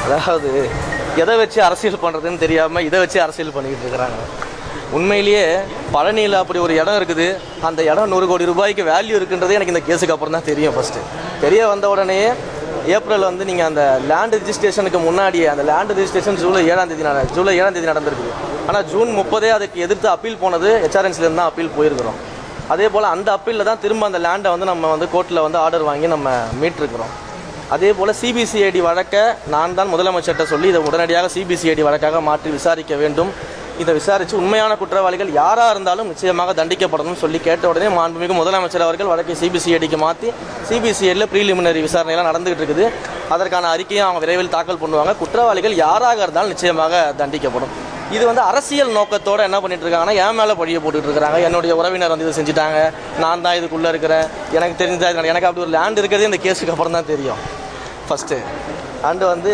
அதாவது எதை வச்சு அரசியல் பண்ணுறதுன்னு தெரியாமல் இதை வச்சு அரசியல் பண்ணிக்கிட்டு இருக்கிறாங்க. உண்மையிலேயே பழனியில் அப்படி ஒரு இடம் இருக்குது, அந்த இடம் 100 கோடி ரூபாய்க்கு வேல்யூ இருக்குன்றதே எனக்கு இந்த கேஸுக்கு அப்புறம் தான் தெரியும். ஃபஸ்ட்டு தெரிய வந்த உடனே ஏப்ரல் வந்து நீங்கள் அந்த லேண்ட் ரிஜிஸ்ட்ரேஷனுக்கு முன்னாடியே, அந்த லேண்ட் ரிஜிஸ்ட்ரேஷன் ஜூலை 7ஆம் தேதி நடந்திருக்குது. ஆனால் ஜூன் 30 அதுக்கு எதிர்த்து அப்பீல் போனது ஹெச்ஆர்என்சிலேருந்து தான் அப்பீல் போயிருக்கிறோம். அதே போல் அந்த அப்பீலில் தான் திரும்ப அந்த லேண்டை வந்து நம்ம வந்து கோர்ட்டில் வந்து ஆர்டர் வாங்கி நம்ம மீட்டிருக்கிறோம். அதே போல் சிபிசிஐடி வழக்கை நான் தான் முதலமைச்சர்கிட்ட சொல்லி இதை உடனடியாக சிபிசிஐடி வழக்காக மாற்றி விசாரிக்க வேண்டும். இதை விசாரித்து உண்மையான குற்றவாளிகள் யாராக இருந்தாலும் நிச்சயமாக தண்டிக்கப்படணும்னு சொல்லி கேட்ட உடனே மாண்புமிகு முதலமைச்சர் அவர்கள் வழக்கை சிபிசிஐடிக்கு மாற்றி சிபிசிஐடியில் ப்ரீலிமினரி விசாரணையெல்லாம் நடந்துகிட்டு இருக்குது. அதற்கான அறிக்கையும் அவங்க விரைவில் தாக்கல் பண்ணுவாங்க. குற்றவாளிகள் யாராக இருந்தாலும் நிச்சயமாக தண்டிக்கப்படும். இது வந்து அரசியல் நோக்கத்தோடு என்ன பண்ணிட்டு இருக்காங்கன்னா, என் மேலே பழிய போட்டுட்டு இருக்காங்க. என்னுடைய உறவினர் வந்து இதை செஞ்சுட்டாங்க, நான் தான் இதுக்குள்ளே இருக்கிறேன், எனக்கு தெரிஞ்சா எனக்கு அப்படி ஒரு லேண்ட் இருக்கிறதே இந்த கேஸுக்கு அப்புறம் தான் தெரியும் ஃபஸ்ட்டு. அண்டு வந்து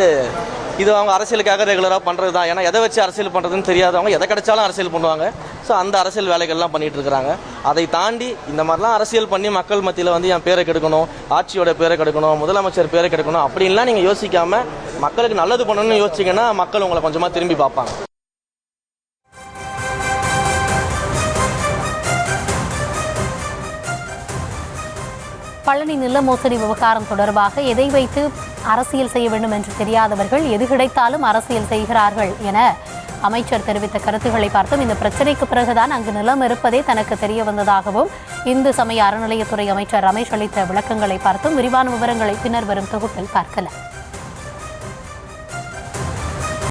இது அவங்க அரசியலுக்காக ரெகுலராக பண்ணுறது தான். ஏன்னா எதை வச்சு அரசியல் பண்ணுறதுன்னு தெரியாதவங்க எதை கிடைச்சாலும் அரசியல் பண்ணுவாங்க. ஸோ அந்த அரசியல் வேலைகள்லாம் பண்ணிகிட்டு இருக்கிறாங்க. அதை தாண்டி இந்த மாதிரிலாம் அரசியல் பண்ணி மக்கள் மத்தியில் வந்து என் பேரை கெடுக்கணும், ஆட்சியோட பேரை கெடுக்கணும், முதலமைச்சர் பேரை கெடுக்கணும் அப்படின்லாம் நீங்கள் யோசிக்காமல் மக்களுக்கு நல்லது பண்ணணும்னு யோசிச்சிங்கன்னா மக்கள் உங்களை கொஞ்சமாக திரும்பி பார்ப்பாங்க. பழனி நில மோசடி விவகாரம் தொடர்பாக எதை வைத்து அரசியல் செய்ய வேண்டும் என்று தெரியாதவர்கள் எது கிடைத்தாலும் அரசியல் செய்கிறார்கள் என அமைச்சர் தெரிவித்த கருத்துக்களை பார்த்தும், இந்த பிரச்சனைக்கு பிறகுதான் அங்கு நிலம் இருப்பதே தனக்கு தெரிய வந்ததாகவும் இந்து சமய அறநிலையத்துறை அமைச்சர் ரமேஷ் அளித்த விளக்கங்களை பார்த்தும் விரிவான விவரங்களை பின்னர் வரும் தொகுப்பில் பார்க்கலாம்.